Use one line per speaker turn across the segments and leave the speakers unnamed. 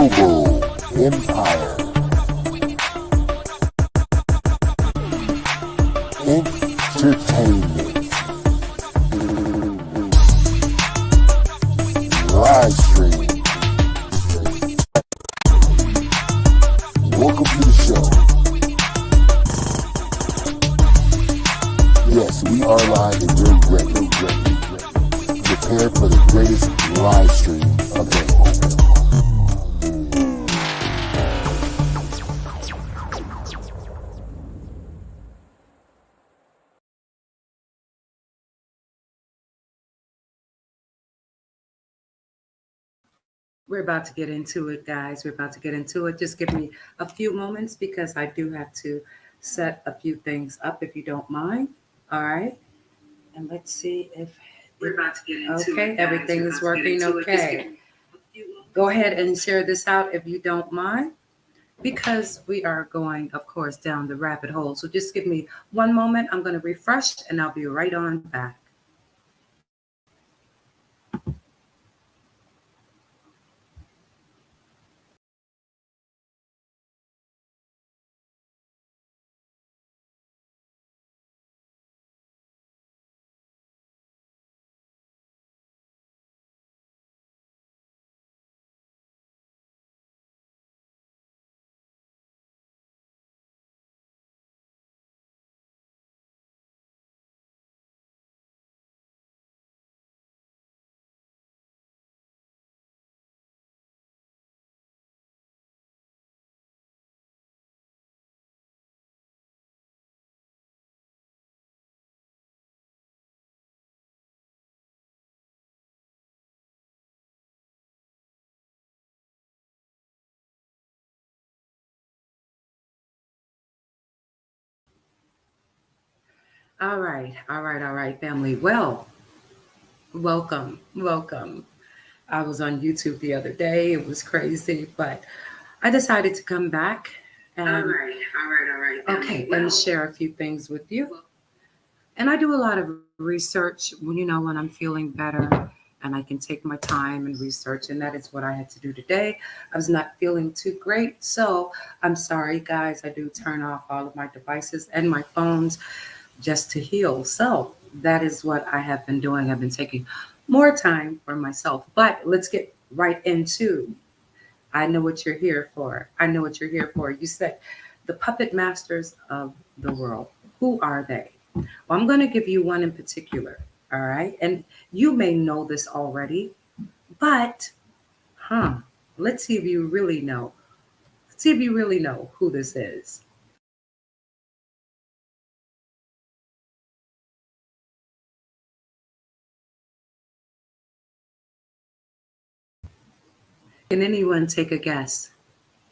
Global Empire Entertainment Live Stream. Welcome to the show. Yes, we are live and you're ready. Prepare for the greatest live stream available.
We're about to get into it, guys. We're about to get into it. Just give me a few moments because I do have to set a few things up, if you don't mind. All right. And let's see if
We're about to get into
okay,
it, guys.
everything
We're
is
about to get
working
into it. Just
okay.
give me a few moments.
Go ahead and share this out if you don't mind, because we are going, of course, down the rabbit hole. So just give me one moment. I'm going to refresh and I'll be right on back. All right, family. Well, welcome. I was on YouTube the other day. It was crazy, but I decided to come back
All
and
right.
okay, and share a few things with you. And I do a lot of research when I'm feeling better and I can take my time and research. And that is what I had to do today. I was not feeling too great. So I'm sorry, guys. I do turn off all of my devices and my phones just to heal. So that is what I have been doing. I've been taking more time for myself. But let's get right into I know what you're here for. I know what you're here for. You said the puppet masters of the world. Who are they? Well, I'm going to give you one in particular. All right. And you may know this already, but, let's see if you really know. Let's see if you really know who this is. Can anyone take a guess?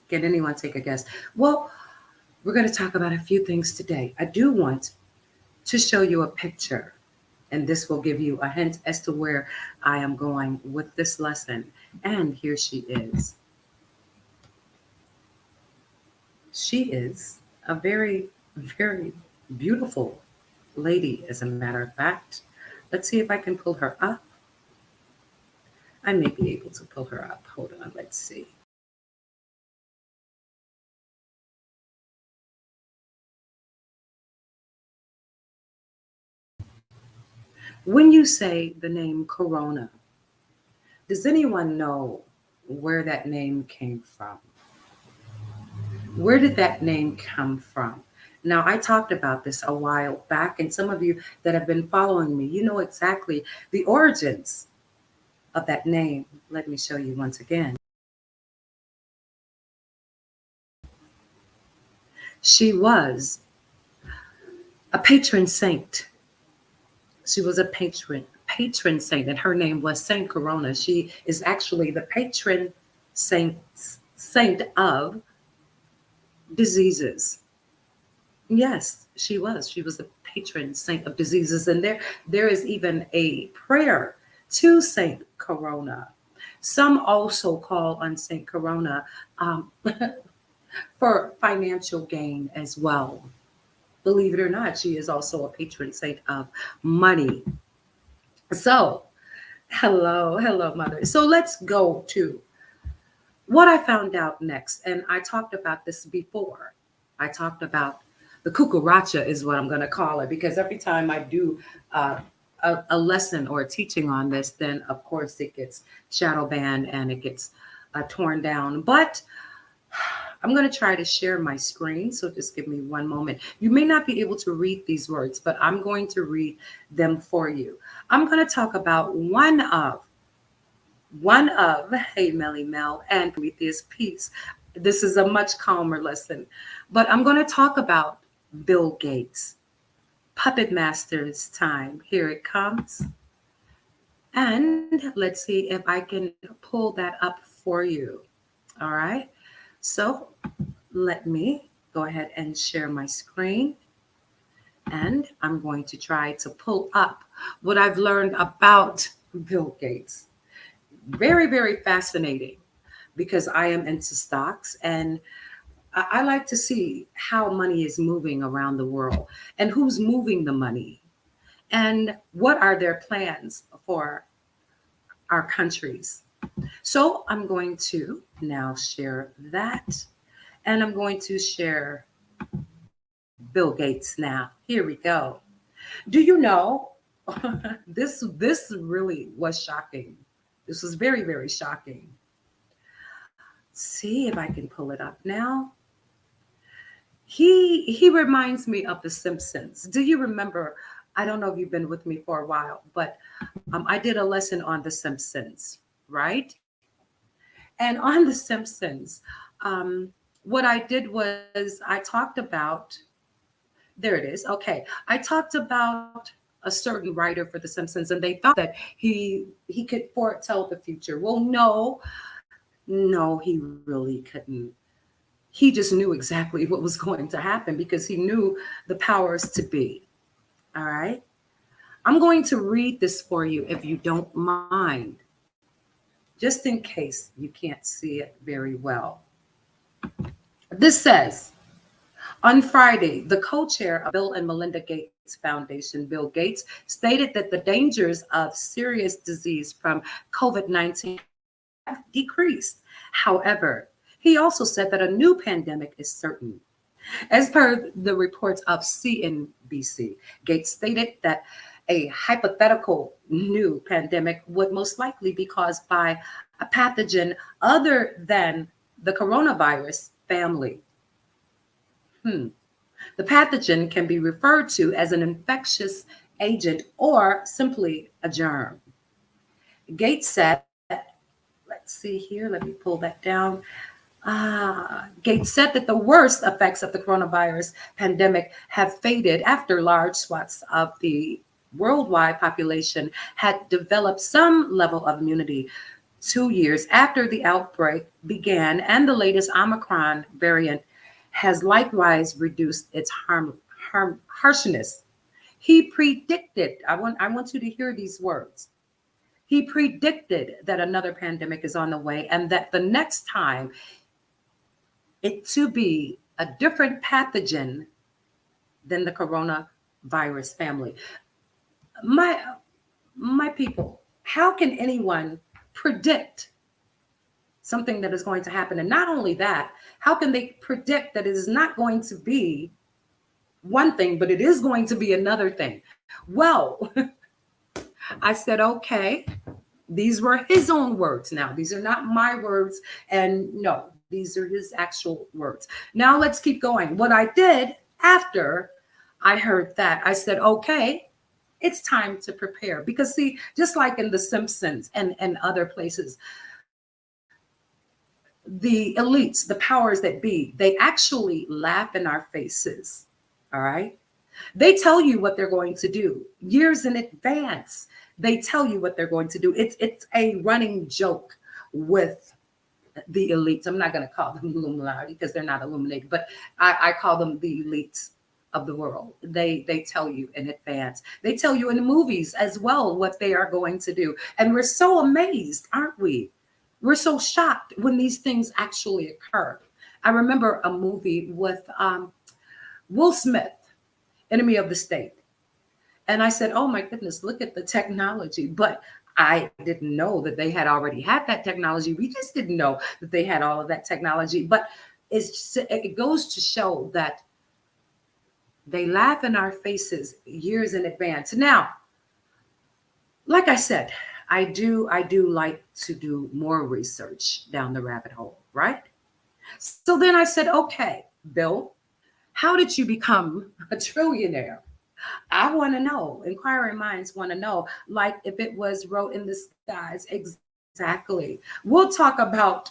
Can anyone take a guess? Well, we're going to talk about a few things today. I do want to show you a picture, and this will give you a hint as to where I am going with this lesson. And here she is. She is a very, very beautiful lady, as a matter of fact. Let's see if I can pull her up. I may be able to pull her up. Hold on, let's see. When you say the name Corona, does anyone know where that name came from? Where did that name come from? Now, I talked about this a while back, and some of you that have been following me, you know exactly the origins of that name. Let me show you once again. She was a patron saint. She was a patron saint, and her name was Saint Corona. She is actually the patron saint of diseases. Yes, she was. She was the patron saint of diseases. And there is even a prayer to Saint Corona. Some also call on Saint Corona for financial gain as well. Believe it or not, she is also a patron saint of money. So, hello, mother. So let's go to What I found out next, and I talked about this before, I talked about the cucaracha, is what I'm going to call it, because every time I do uh, a lesson or a teaching on this, then of course it gets shadow banned and it gets torn down. But I'm going to try to share my screen. So just give me one moment. You may not be able to read these words, but I'm going to read them for you. I'm going to talk about hey, Melly Mel and Prometheus Peace. This is a much calmer lesson, but I'm going to talk about Bill Gates. Puppet Master's time. Here it comes. And let's see if I can pull that up for you. All right. So let me go ahead and share my screen. And I'm going to try to pull up what I've learned about Bill Gates. Very, very fascinating, because I am into stocks and I like to see how money is moving around the world and who's moving the money and what are their plans for our countries. So I'm going to now share that, and I'm going to share Bill Gates now. Here we go. Do you know this really was shocking. This was very, very shocking. See if I can pull it up now. He reminds me of The Simpsons. Do you remember? I don't know if you've been with me for a while, but I did a lesson on The Simpsons, right? And on The Simpsons, what I did was I talked about, there it is. Okay. I talked about a certain writer for The Simpsons, and they thought that he could foretell the future. Well, no, he really couldn't. He just knew exactly what was going to happen because he knew the powers to be. All right. I'm going to read this for you if you don't mind, just in case you can't see it very well. This says, on Friday, the co-chair of Bill and Melinda Gates Foundation, Bill Gates, stated that the dangers of serious disease from COVID-19 have decreased. However, he also said that a new pandemic is certain. As per the reports of CNBC, Gates stated that a hypothetical new pandemic would most likely be caused by a pathogen other than the coronavirus family. The pathogen can be referred to as an infectious agent or simply a germ. Gates said, let's see here, let me pull that down. Gates said that the worst effects of the coronavirus pandemic have faded after large swaths of the worldwide population had developed some level of immunity 2 years after the outbreak began, and the latest Omicron variant has likewise reduced its harshness. He predicted, I want you to hear these words. He predicted that another pandemic is on the way and that the next time it to be a different pathogen than the coronavirus family. My people, how can anyone predict something that is going to happen? And not only that, how can they predict that it is not going to be one thing, but it is going to be another thing? Well, I said, okay, these were his own words. Now, these are not my words. And no, these are his actual words. Now let's keep going. What I did after I heard that, I said, okay, it's time to prepare. Because see, just like in The Simpsons and other places, the elites, the powers that be, they actually laugh in our faces. All right. They tell you what they're going to do years in advance. They tell you what they're going to do. It's a running joke with the elites. I'm not going to call them Illuminati because they're not illuminated, but I call them the elites of the world. They tell you in advance. They tell you in the movies as well what they are going to do. And we're so amazed, aren't we? We're so shocked when these things actually occur. I remember a movie with Will Smith, Enemy of the State. And I said, oh my goodness, look at the technology. But I didn't know that they had already had that technology. We just didn't know that they had all of that technology. But it goes to show that they laugh in our faces years in advance. Now, like I said, I do like to do more research down the rabbit hole, right? So then I said, okay, Bill, how did you become a trillionaire? I want to know. Inquiring minds want to know, like if it was wrote in the skies. Exactly. We'll talk about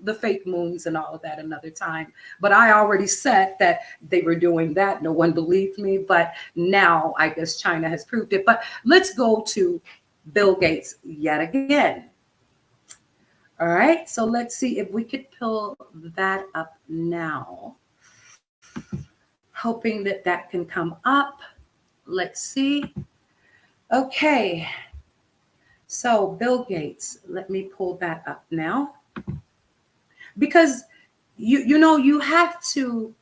the fake moons and all of that another time. But I already said that they were doing that. No one believed me. But now I guess China has proved it. But let's go to Bill Gates yet again. All right. So let's see if we could pull that up now. Hoping that that can come up. Let's see. Okay. So Bill Gates, let me pull that up now. Because you have to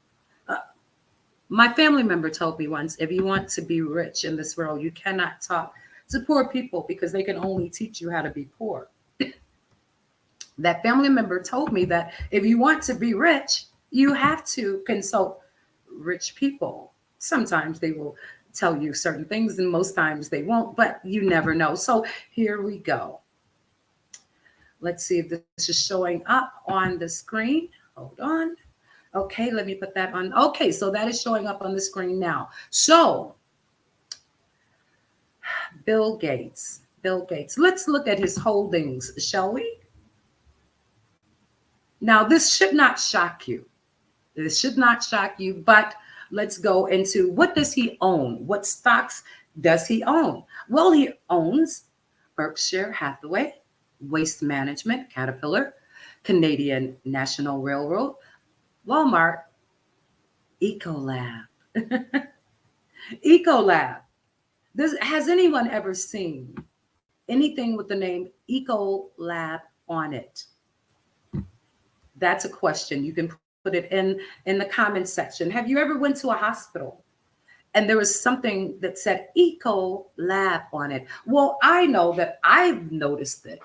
my family member told me once, if you want to be rich in this world, you cannot talk to poor people because they can only teach you how to be poor. That family member told me that if you want to be rich, you have to consult rich people. Sometimes they will tell you certain things and most times they won't, but you never know. So here we go. Let's see if this is showing up on the screen. Hold on. Okay, let me put that on. Okay, so that is showing up on the screen now. So Bill Gates. Let's look at his holdings, shall we? Now, this should not shock you. This should not shock you, but let's go into what does he own? What stocks does he own? Well, he owns Berkshire Hathaway, Waste Management, Caterpillar, Canadian National Railroad, Walmart, Ecolab. Ecolab. Has anyone ever seen anything with the name Ecolab on it? That's a question. You can put it in the comment section. Have you ever went to a hospital and there was something that said Ecolab on it? Well, I know that I've noticed it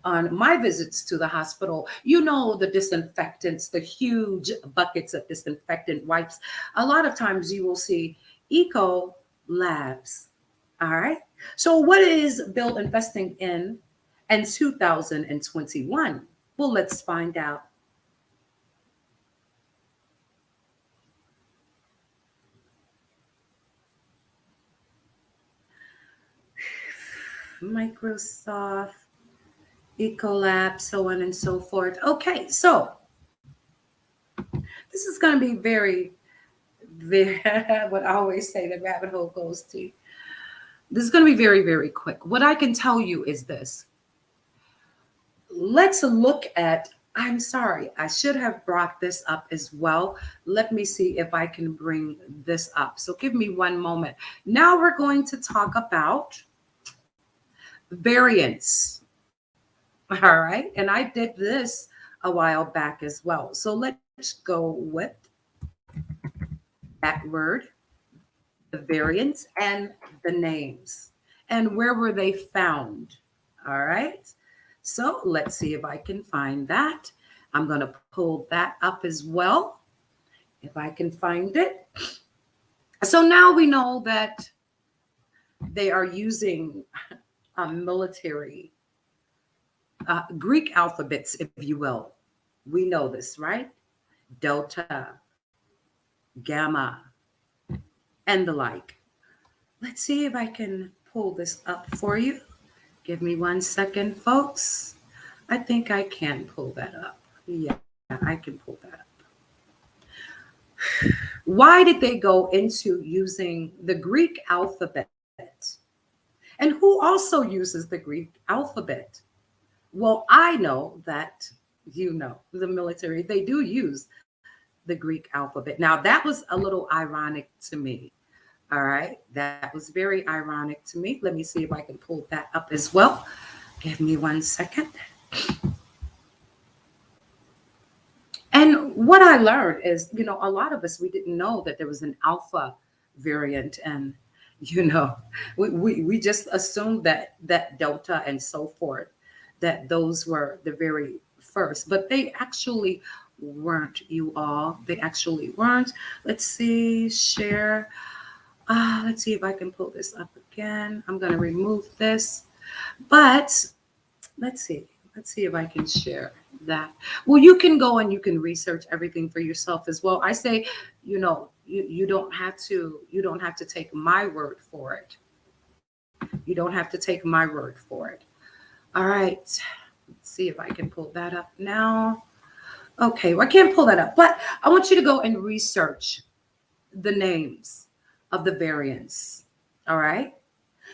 on my visits to the hospital. You know, the disinfectants, the huge buckets of disinfectant wipes. A lot of times you will see Ecolabs. All right. So what is Bill investing in 2021? Well, let's find out. Microsoft, Ecolab, so on and so forth. Okay, so this is going to be very, what I always say, the rabbit hole goes to. This is going to be very, very quick. What I can tell you is this. Let's look at, I'm sorry, I should have brought this up as well. Let me see if I can bring this up. So give me one moment. Now we're going to talk about variance. All right. And I did this a while back as well. So let's go with that word, the variance and the names. And where were they found? All right. So let's see if I can find that. I'm going to pull that up as well, if I can find it. So now we know that they are using military Greek alphabets, if you will. We know this, right? Delta, Gamma, and the like. Let's see if I can pull this up for you. Give me 1 second, folks. I think I can pull that up. Yeah, I can pull that up. Why did they go into using the Greek alphabet? And who also uses the Greek alphabet? Well, I know that, the military, they do use the Greek alphabet. Now, that was a little ironic to me. All right. That was very ironic to me. Let me see if I can pull that up as well. Give me 1 second. And what I learned is, a lot of us, we didn't know that there was an alpha variant and You know, we just assumed that Delta and so forth, that those were the very first, but they actually weren't, you all. They actually weren't. Let's see, share. Let's see if I can pull this up again. I'm going to remove this, but let's see. Let's see if I can share that. Well, you can go and you can research everything for yourself as well. I say, you don't have to take my word for it. You don't have to take my word for it. All right. Let's see if I can pull that up now. Okay, well, I can't pull that up, but I want you to go and research the names of the variants. All right.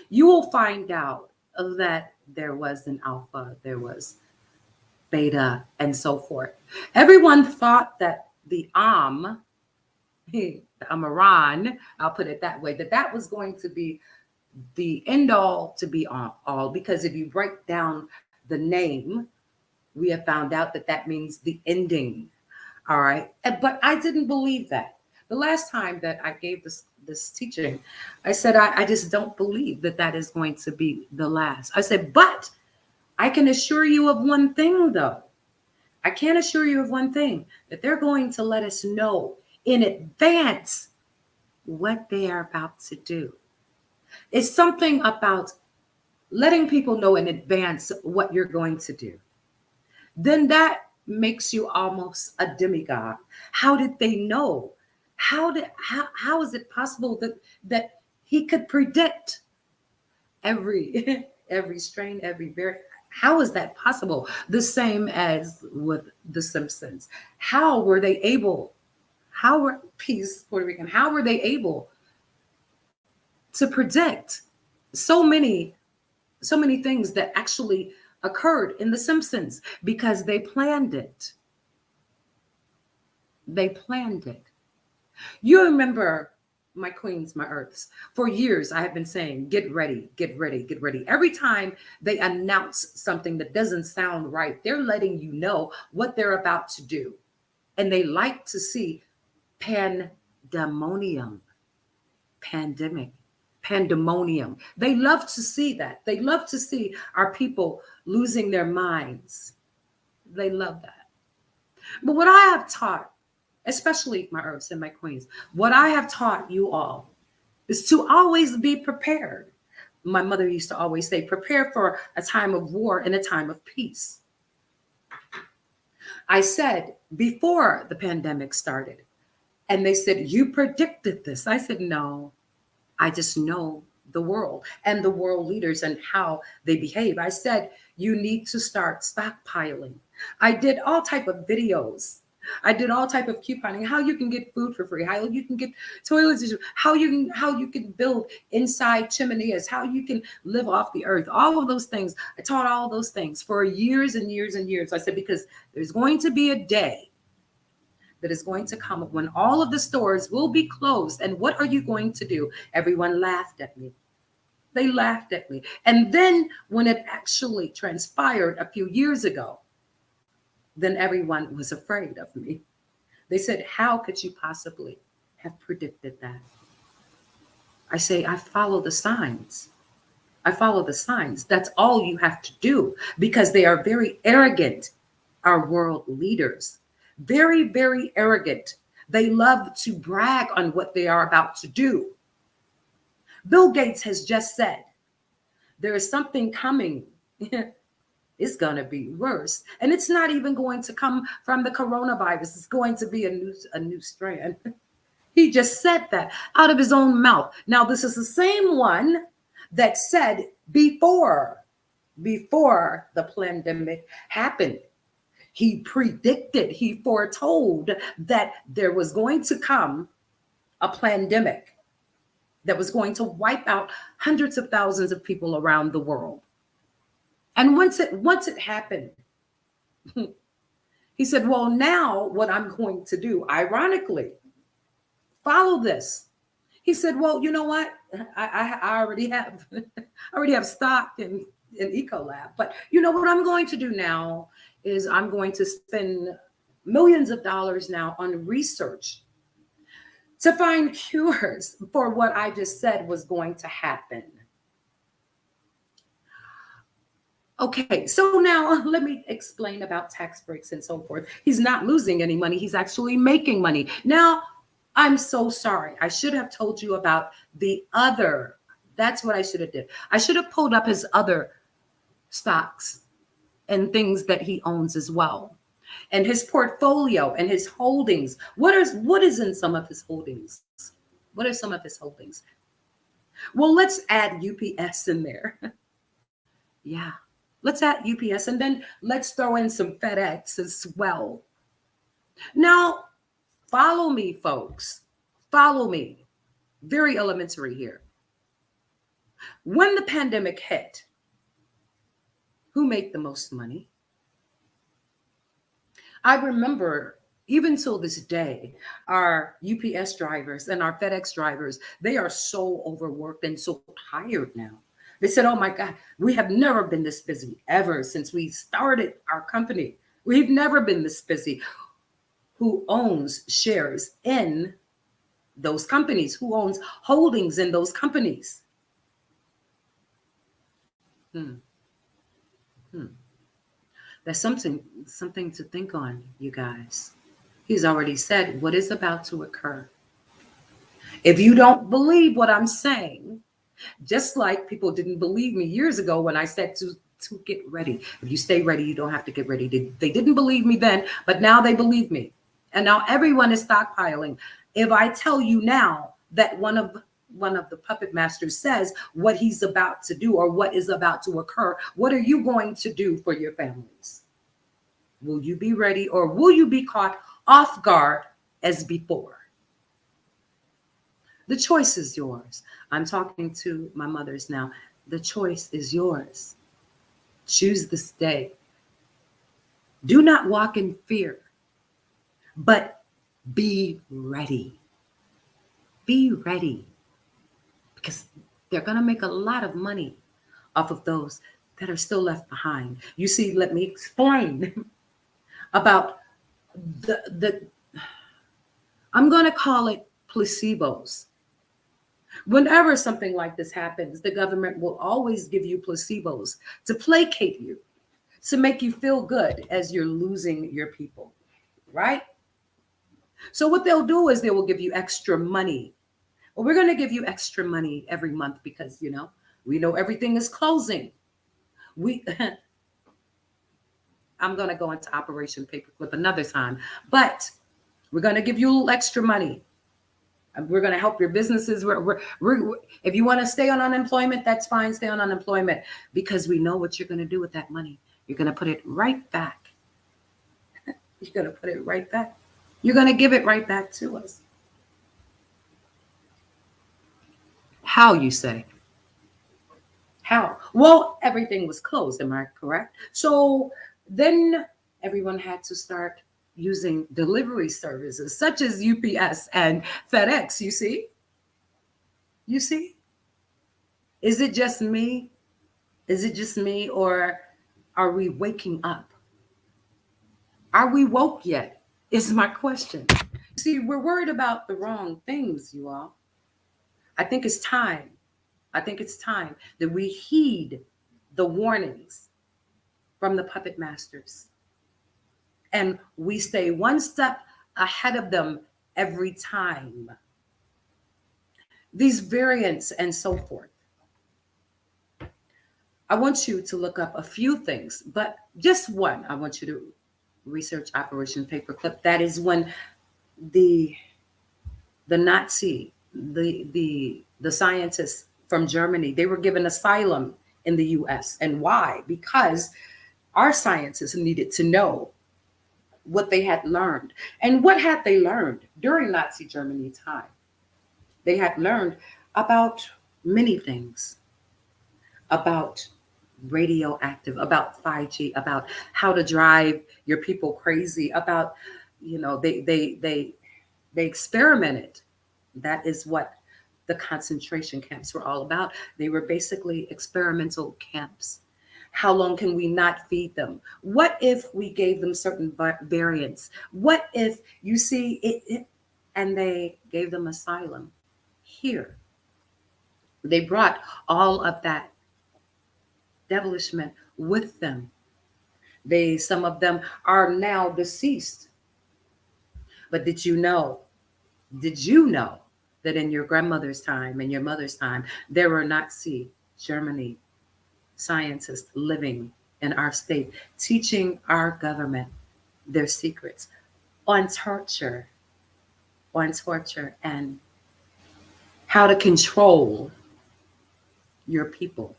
You will find out that there was an alpha, there was beta, and so forth. Everyone thought that the the Amaran, I'll put it that way, that was going to be the end all to be all, because if you break down the name, we have found out that means the ending. All right. But I didn't believe that. The last time that I gave this teaching, I said, I just don't believe that is going to be the last. I said, but I can assure you of one thing, though. I can assure you of one thing, that they're going to let us know in advance what they are about to do. It's something about letting people know in advance what you're going to do. Then that makes you almost a demigod. How did they know? How is it possible that he could predict every strain, every variant? How is that possible? The same as with The Simpsons. How were they able? How were Peace Puerto Rican? How were they able to predict so many things that actually occurred in The Simpsons? Because they planned it. They planned it. You remember, my queens, my earths, for years I have been saying, get ready, get ready, get ready. Every time they announce something that doesn't sound right, they're letting you know what they're about to do. And they like to see pandemonium, pandemonium. They love to see that. They love to see our people losing their minds. They love that. But what I have taught, especially my earths and my queens, what I have taught you all is to always be prepared. My mother used to always say, prepare for a time of war and a time of peace. I said before the pandemic started, and they said, you predicted this. I said, no, I just know the world and the world leaders and how they behave. I said, you need to start stockpiling. I did all type of videos. I did all type of couponing, how you can get food for free, how you can get toilets, how you can build inside chimeneas, how you can live off the earth, all of those things. I taught all those things for years and years and years. I said, because there's going to be a day that is going to come when all of the stores will be closed. And what are you going to do? Everyone laughed at me. They laughed at me. And then when it actually transpired a few years ago, then everyone was afraid of me. They said, how could you possibly have predicted that? I say, I follow the signs. I follow the signs. That's all you have to do, because they are very arrogant, our world leaders. Very, very arrogant. They love to brag on what they are about to do. Bill Gates has just said, there is something coming. It's going to be worse. And it's not even going to come from the coronavirus. It's going to be a new strand. He just said that out of his own mouth. Now, this is the same one that said before the pandemic happened, he predicted, he foretold that there was going to come a pandemic that was going to wipe out hundreds of thousands of people around the world. And once it happened, he said, well, now what I'm going to do, ironically, follow this. He said, well, you know what? I already have stock in Ecolab. But you know what I'm going to do now is I'm going to spend millions of dollars now on research to find cures for what I just said was going to happen. Okay, so now let me explain about tax breaks and so forth. He's not losing any money, he's actually making money. Now, I'm so sorry. I should have told you about the other. That's what I should have did. I should have pulled up his other stocks and things that he owns as well. And his portfolio and his holdings. What is in some of his holdings? What are some of his holdings? Well, let's add UPS in there. Yeah. Let's add UPS and then let's throw in some FedEx as well. Now, follow me, folks. Follow me. Very elementary here. When the pandemic hit, who made the most money? I remember even till this day, our UPS drivers and our FedEx drivers, they are so overworked and so tired now. They said, oh my God, we have never been this busy ever since we started our company. We've never been this busy. Who owns shares in those companies? Who owns holdings in those companies? That's something to think on, you guys. He's already said what is about to occur. If you don't believe what I'm saying, just like people didn't believe me years ago when I said to get ready. If you stay ready, you don't have to get ready. They didn't believe me then, but now they believe me. And now everyone is stockpiling. If I tell you now that one of the puppet masters says what he's about to do or what is about to occur, what are you going to do for your families? Will you be ready or will you be caught off guard as before? The choice is yours. I'm talking to my mothers now. The choice is yours. Choose this day. Do not walk in fear, but be ready. Be ready. Because they're going to make a lot of money off of those that are still left behind. You see, let me explain about I'm going to call it placebos. Whenever something like this happens, the government will always give you placebos to placate you, to make you feel good as you're losing your people, right? So what they'll do is they will give you extra money. Well, we're going to give you extra money every month because, we know everything is closing. I'm going to go into Operation Paperclip another time, but we're going to give you a little extra money. We're going to help your businesses. If you want to stay on unemployment, that's fine. Stay on unemployment because we know what you're going to do with that money. You're going to put it right back. You're going to put it right back. You're going to give it right back to us. How, you say? How? Well, everything was closed. Am I correct? So then everyone had to start using delivery services such as UPS and FedEx, you see? You see? Is it just me? Is it just me or are we waking up? Are we woke yet? Is my question. See, we're worried about the wrong things, you all. I think it's time. That we heed the warnings from the puppet masters. And we stay one step ahead of them every time. These variants and so forth. I want you to look up a few things, but just one. I want you to research Operation Paperclip. That is when the Nazi, the scientists from Germany, they were given asylum in the US. And why? Because our scientists needed to know what they had learned. And what had they learned during Nazi Germany time? They had learned about many things, about radioactive, about 5G, about how to drive your people crazy, about, they experimented. That is what the concentration camps were all about. They were basically experimental camps. How long can we not feed them? What if we gave them certain variants? What if, you see, and they gave them asylum here. They brought all of that devilishment with them. Some of them are now deceased. But did you know that in your grandmother's time and your mother's time, there were Nazi Germany scientists living in our state, teaching our government their secrets on torture, and how to control your people.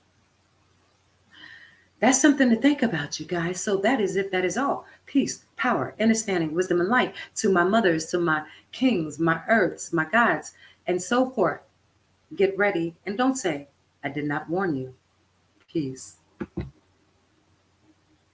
That's something to think about, you guys. So that is it. That is all. Peace, power, understanding, wisdom, and light to my mothers, to my kings, my earths, my gods, and so forth. Get ready and don't say, I did not warn you. Peace.